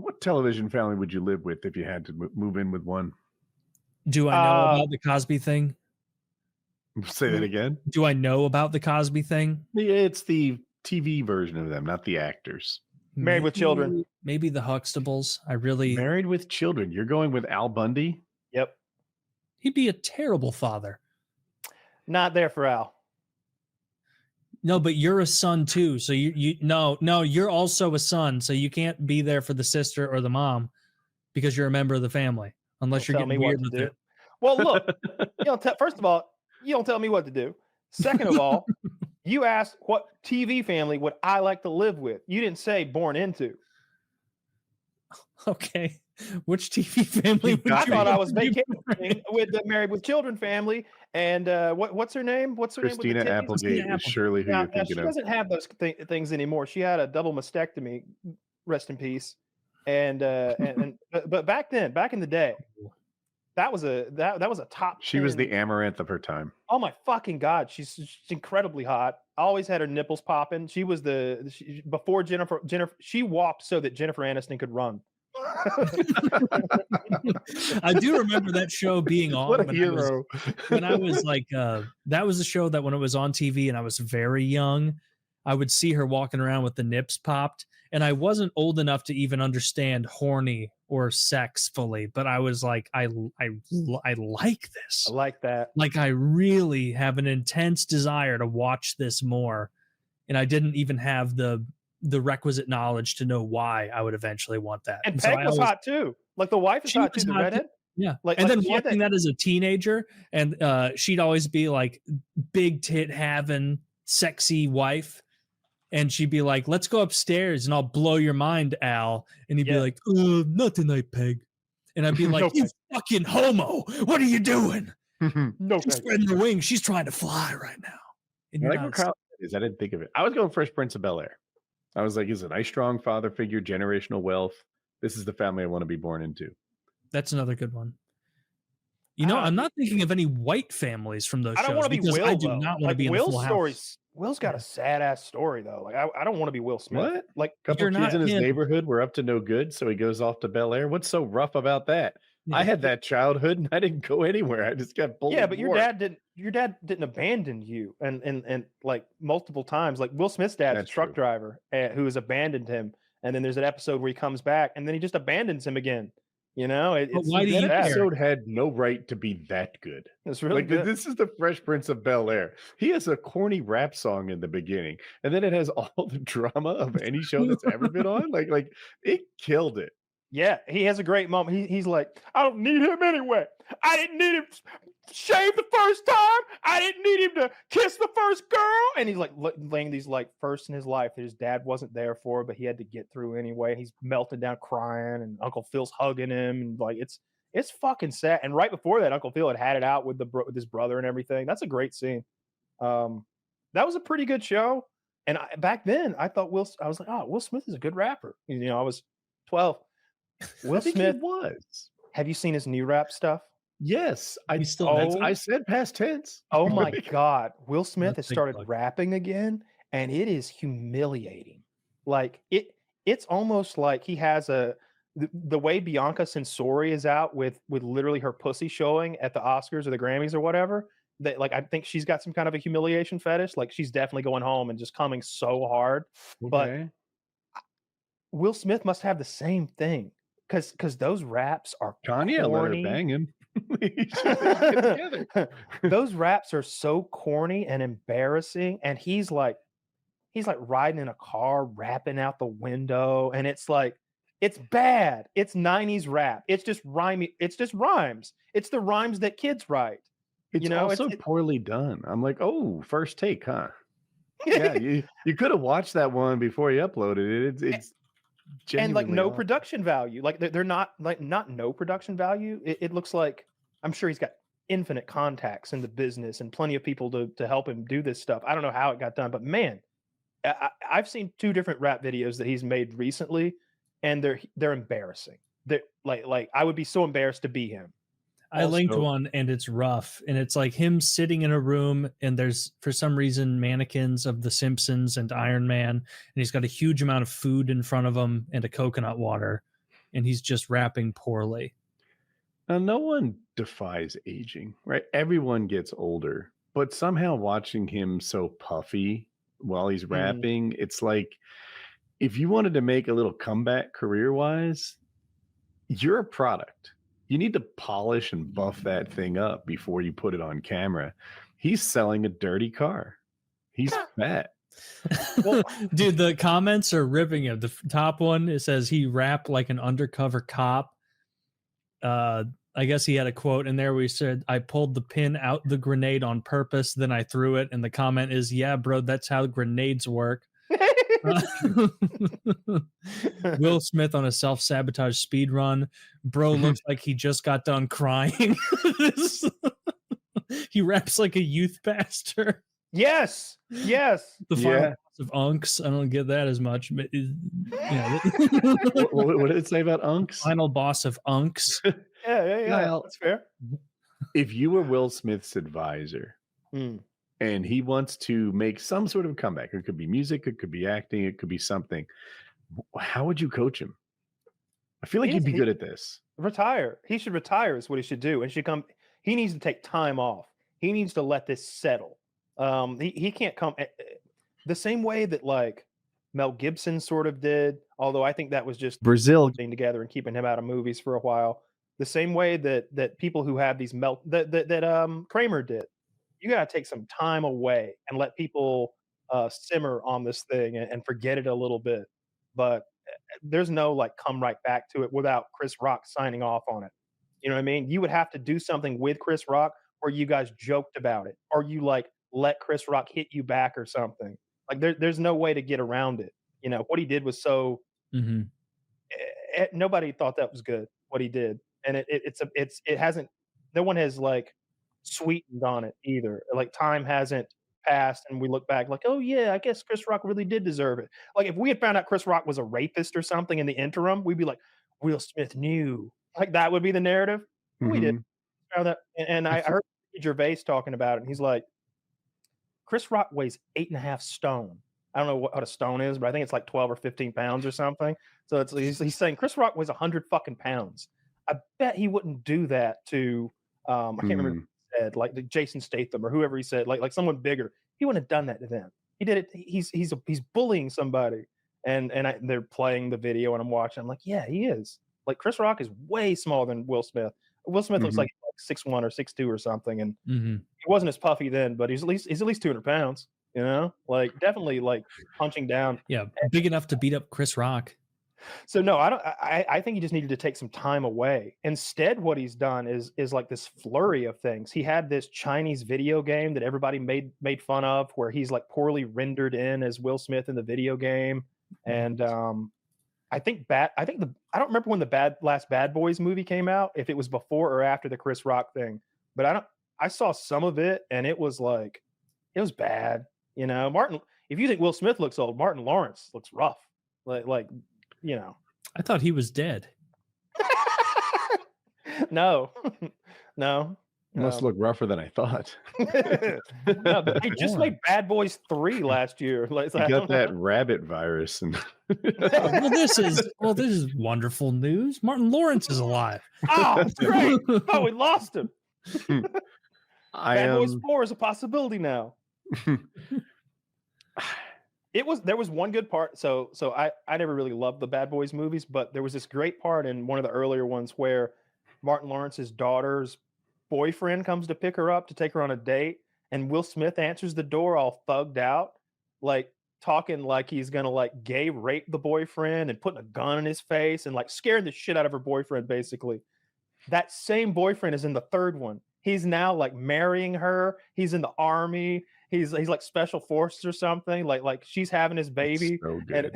What television family would you live with if you had to move in with one? Do I know about the Cosby thing? Say that again. Do I know about the Cosby thing? It's the TV version of them, not the actors. Married with Children. Maybe the Huxtables. Married with Children. You're going with Al Bundy? Yep. He'd be a terrible father. Not there for Al. No, but you're a son too. So no, you're also a son. So you can't be there for the sister or the mom because you're a member of the family. Unless you're getting weird with it. Well, look, first of all, you don't tell me what to do. Second of all, you asked what TV family would I like to live with. You didn't say born into. Okay. Which TV family would I thought I was vacationing with the Married with Children family. And what's her name? What's her Christina name? Applegate is surely who you're thinking of. She doesn't have those things anymore. She had a double mastectomy, rest in peace. But back then, back in the day, that was a top. She 10. Was the Amaranth of her time. Oh my fucking God, she's incredibly hot. Always had her nipples popping. She was before Jennifer. She walked so that Jennifer Aniston could run. I do remember that show being on. What a hero! When I was like, that was a show that when it was on TV and I was very young, I would see her walking around with the nips popped, and I wasn't old enough to even understand horny or sex fully, but I was like, I like this. I like that. Like I really have an intense desire to watch this more, and I didn't even have the requisite knowledge to know why I would eventually want that. And Peg was hot too. Like the wife is hot too, the redhead. Yeah. And then watching that as a teenager, and she'd always be like big tit having sexy wife. And she'd be like, let's go upstairs and I'll blow your mind, Al. And he'd be like, not tonight, Peg. And I'd be like, you fucking homo. What are you doing? She's spreading her wings. She's trying to fly right now. And I didn't think of it. I was going Fresh Prince of Bel-Air. I was like, he's a nice, strong father figure, generational wealth. This is the family I want to be born into. That's another good one. You know, I'm not thinking of any white families from those shows. I don't want to be Will, I do not want to be in Will's the Full stories. House. Will's got a sad ass story though. Like I don't want to be Will Smith. What? Like a couple kids in his neighborhood were up to no good, so he goes off to Bel Air. What's so rough about that? Yeah. I had that childhood and I didn't go anywhere. I just got bullied. Yeah, but your dad didn't abandon you and like multiple times. Like Will Smith's dad's a truck driver who has abandoned him, and then there's an episode where he comes back and then he just abandons him again. You know, that episode had no right to be that good. It's really good. This is the Fresh Prince of Bel-Air. He has a corny rap song in the beginning, and then it has all the drama of any show that's ever been on. Like it killed it. Yeah, he has a great moment. He's like, I don't need him anyway. I didn't need him shave the first time. I didn't need him to kiss the first girl. And he's like laying these like firsts in his life that his dad wasn't there for, but he had to get through anyway. He's melting down crying, and Uncle Phil's hugging him, and like it's fucking sad. And right before that, Uncle Phil had it out with his brother and everything. That's a great scene. That was a pretty good show. And back then, I thought I was like, oh, Will Smith is a good rapper. You know, I was 12. Will Smith was. Have you seen his new rap stuff? Yes, I said past tense. Oh my God. Will Smith has started rapping again, and it is humiliating. Like it's almost like he has the way Bianca Censori is out with literally her pussy showing at the Oscars or the Grammys or whatever. That like I think she's got some kind of a humiliation fetish. Like she's definitely going home and just coming so hard. Okay. But Will Smith must have the same thing. Because those raps are Kanye corny. Let her bang him. Those raps are so corny and embarrassing, and he's like riding in a car, rapping out the window, and it's like it's bad. It's 90s rap. It's just rhyming. It's just rhymes. It's the rhymes that kids write. It's also poorly done. I'm like, oh, first take, huh? Yeah, you could have watched that one before you uploaded it. It's and like no production value. Like they're not no production value. It looks like, I'm sure he's got infinite contacts in the business and plenty of people to help him do this stuff. I don't know how it got done, but man, I've seen 2 different rap videos that he's made recently, and they're embarrassing. They're like I would be so embarrassed to be him. I linked one, and it's rough, and it's like him sitting in a room, and there's for some reason mannequins of The Simpsons and Iron Man, and he's got a huge amount of food in front of him and a coconut water, and he's just rapping poorly. Now, no one defies aging, right? Everyone gets older, but somehow watching him so puffy while he's rapping, it's like if you wanted to make a little comeback career-wise, you're a product. You need to polish and buff that thing up before you put it on camera. He's selling a dirty car. He's fat. Well, dude, the comments are ripping him. The top one, it says he rapped like an undercover cop. I guess he had a quote in there where he said, "I pulled the pin out the grenade on purpose, then I threw it." And the comment is, "Yeah, bro, that's how grenades work." Will Smith on a self-sabotage speed run. Bro looks like he just got done crying. He raps like a youth pastor. Yes. The final boss of Unks. I don't get that as much, but What did it say about Unks? Final boss of Unks. Yeah. Kyle, That's fair. If you were Will Smith's advisor and he wants to make some sort of comeback, it could be music, it could be acting, it could be something, how would you coach him? I feel like he'd be good at this. Retire. He should retire is what he should do. And he needs to take time off. He needs to let this settle. He can't come the same way that like Mel Gibson sort of did, although I think that was just Brazil getting together and keeping him out of movies for a while. The same way that people who have these that Kramer did. You got to take some time away and let people simmer on this thing and forget it a little bit. But there's no like come right back to it without Chris Rock signing off on it. You know what I mean? You would have to do something with Chris Rock where you guys joked about it, or you like let Chris Rock hit you back or something. Like there's no way to get around it. You know what he did was so. Nobody thought that was good. What he did, and it hasn't. No one has like sweetened on it either. Like time hasn't passed, and we look back like, oh yeah, I guess Chris Rock really did deserve it. Like if we had found out Chris Rock was a rapist or something in the interim, we'd be like, Will Smith knew. Like that would be the narrative. We didn't. And I heard Gervais talking about it, and he's like, Chris Rock weighs 8.5 stone. I don't know what a stone is, but I think it's like 12 or 15 pounds or something. So he's saying Chris Rock weighs 100 fucking pounds. I bet he wouldn't do that to I can't remember who he said, like Jason Statham or whoever he said, like someone bigger. He wouldn't have done that to them. He did it. He's bullying somebody, and they're playing the video, and I'm watching. I'm like, yeah, he is. Like Chris Rock is way smaller than Will Smith. Will Smith looks like 6'1" or 6'2" or something, and he wasn't as puffy then, but he's at least 200 pounds. You know, like definitely like punching down. Yeah, big enough to beat up Chris Rock. So no, I think he just needed to take some time away. Instead, what he's done is like this flurry of things. He had this Chinese video game that everybody made fun of, where he's like poorly rendered in as Will Smith in the video game, and I don't remember when the last Bad Boys movie came out, if it was before or after the Chris Rock thing, but I saw some of it, and it was bad. You know, if you think Will Smith looks old, Martin Lawrence looks rough. Like, you know. I thought he was dead. No. Must look rougher than I thought. No, but they just made Bad Boys 3 last year. Like, you got that rabbit virus, and this is wonderful news. Martin Lawrence is alive. Oh, great! Oh, we lost him. Bad Boys 4 is a possibility now. There was one good part. So I never really loved the Bad Boys movies, but there was this great part in one of the earlier ones where Martin Lawrence's daughter's boyfriend comes to pick her up to take her on a date, and Will Smith answers the door all thugged out, like talking like he's gonna like gay rape the boyfriend and putting a gun in his face and like scaring the shit out of her boyfriend, basically. That same boyfriend is in the third one. He's now like marrying her. He's in the army. He's like special forces or something. Like she's having his baby. So and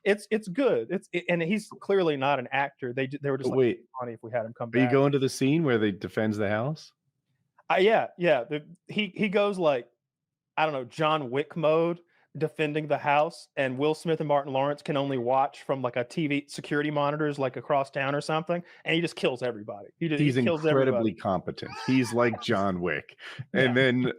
it's good. And he's clearly not an actor. They were just like, funny if we had him come back. Are you going to the scene where they defends the house? Yeah. He goes like, I don't know, John Wick mode, defending the house, and Will Smith and Martin Lawrence can only watch from like a TV security monitors like across town or something, and he just kills everybody. He kills incredibly everybody. competent. He's like John Wick. And then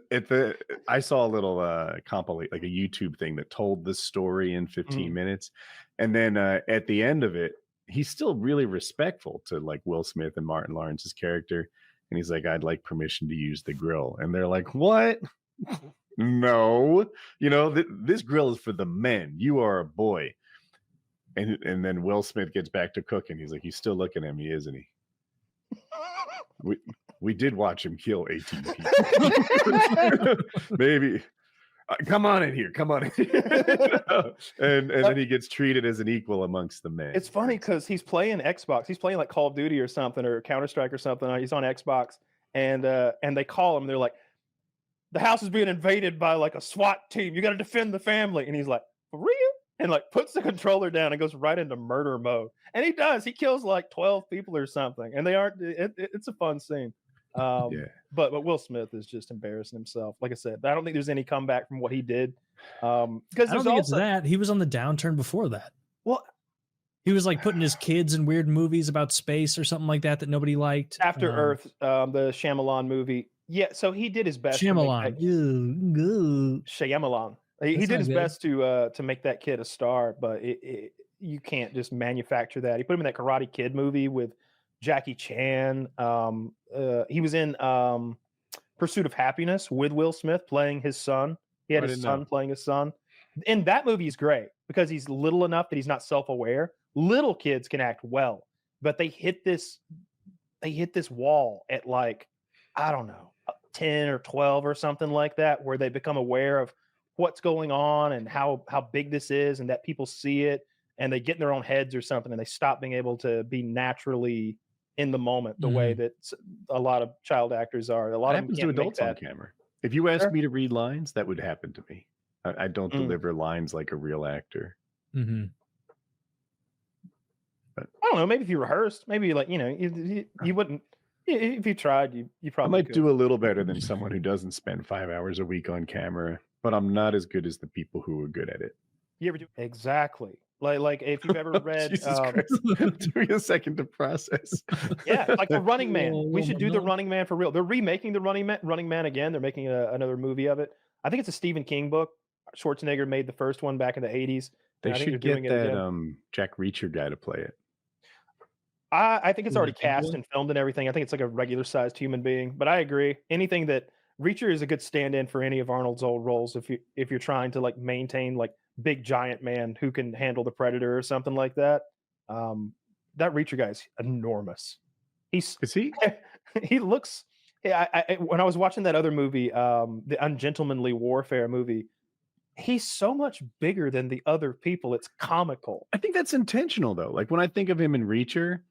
I saw a little compilate, like a YouTube thing that told the story in 15 minutes, and then at the end of it, he's still really respectful to like Will Smith and Martin Lawrence's character. And he's like, I'd like permission to use the grill. And they're like, what? No, this grill is for the men. You are a boy. And then Will Smith gets back to cooking. He's like, he's still looking at me, isn't he? We did watch him kill 18 people. Maybe. Come on in here. And then he gets treated as an equal amongst the men. It's funny because he's playing Xbox. He's playing like Call of Duty or something, or Counter-Strike or something. He's on Xbox, and they call him. They're like, the house is being invaded by like a SWAT team. You got to defend the family. And he's like, for real? And like puts the controller down and goes right into murder mode. And he does. He kills like 12 people or something. And they aren't. It's a fun scene. But Will Smith is just embarrassing himself. Like I said, I don't think there's any comeback from what he did. Because I don't think it's that. He was on the downturn before that. Well, he was like putting his kids in weird movies about space or something like that nobody liked. After Earth, the Shyamalan movie. Yeah, so he did his best. Shyamalan. Shyamalan. He did his best to make that kid a star, but you can't just manufacture that. He put him in that Karate Kid movie with Jackie Chan. He was in Pursuit of Happiness with Will Smith playing his son. He had his son playing his son. And that movie is great because he's little enough that he's not self-aware. Little kids can act well, but they hit this wall at like, I don't know, 10 or 12 or something like that, where they become aware of what's going on and how big this is, and that people see it and they get in their own heads or something, and they stop being able to be naturally in the moment the way that a lot of child actors are. A lot of them can't to adults on camera. If you ask me to read lines, that would happen to me. I don't deliver lines like a real actor. Mm-hmm. But I don't know. Maybe if you rehearsed, maybe like you wouldn't. If you tried, you probably might do a little better than someone who doesn't spend 5 hours a week on camera. But I'm not as good as the people who are good at it. You ever do exactly like if you've ever read? Jesus Christ. Took me a second to process. Yeah, like the Running Man. We should do the Running Man for real. They're remaking the Running Man again. They're making another movie of it. I think it's a Stephen King book. Schwarzenegger made the first one back in the 80s. They should get that Jack Reacher guy to play it. I think it's already cast and filmed and everything. I think it's like a regular sized human being. But I agree. Anything that Reacher is a good stand-in for any of Arnold's old roles. If you're trying to like maintain like big giant man who can handle the Predator or something like that, that Reacher guy is enormous. Is he? He looks. Yeah, when I was watching that other movie, the Ungentlemanly Warfare movie, he's so much bigger than the other people. It's comical. I think that's intentional though. Like when I think of him in Reacher,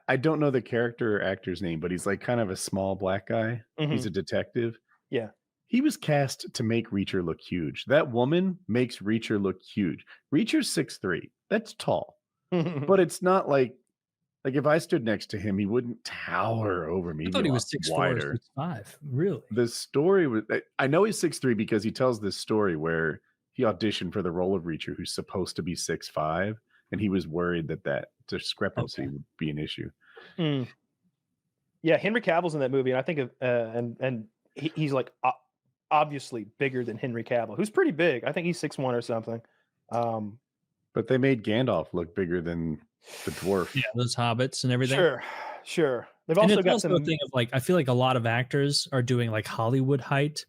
I don't know the character or actor's name, but he's like kind of a small black guy. Mm-hmm. He's a detective. Yeah. He was cast to make Reacher look huge. That woman makes Reacher look huge. Reacher's 6'3". That's tall. But it's not like if I stood next to him, he wouldn't tower over me. I thought he was 6'4", 6'5". Really? The story was, I know he's 6'3" because he tells this story where he auditioned for the role of Reacher, who's supposed to be 6'5", and he was worried that discrepancy would be an issue. Yeah, Henry Cavill's in that movie, and I think of and he's like obviously bigger than Henry Cavill, who's pretty big. I think he's 6'1" or something. But they made Gandalf look bigger than the dwarf. Yeah, those hobbits and everything. Sure. They've also got a thing of like, I feel like a lot of actors are doing like Hollywood height,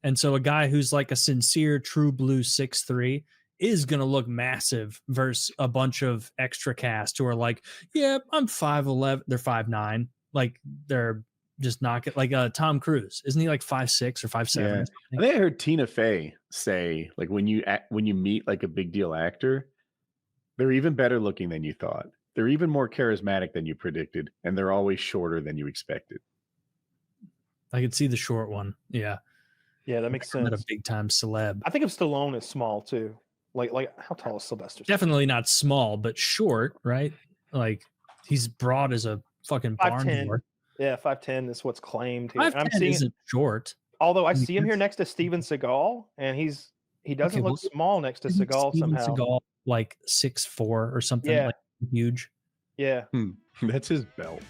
and so a guy who's like a sincere true blue 6'3" is going to look massive versus a bunch of extra cast who are like, yeah, I'm 5'11", they're 5'9", like they're just not like Tom Cruise. Isn't he like 5'6" or 5'7"? Yeah. I think I heard Tina Fey say like when you meet like a big deal actor, they're even better looking than you thought. They're even more charismatic than you predicted, and they're always shorter than you expected. I could see the short one. Yeah, that makes sense. Not a big time celeb. I think of Stallone as small too. Like how tall is Sylvester? Definitely not small, but short, right? Like he's broad as a fucking barn door. Yeah, 5'10" is what's claimed here. 5'10" isn't short. Although I see him here next to Steven Seagal, and he doesn't look small next to Seagal somehow. Seagal like 6'4" or something, like huge. Yeah. That's his belt.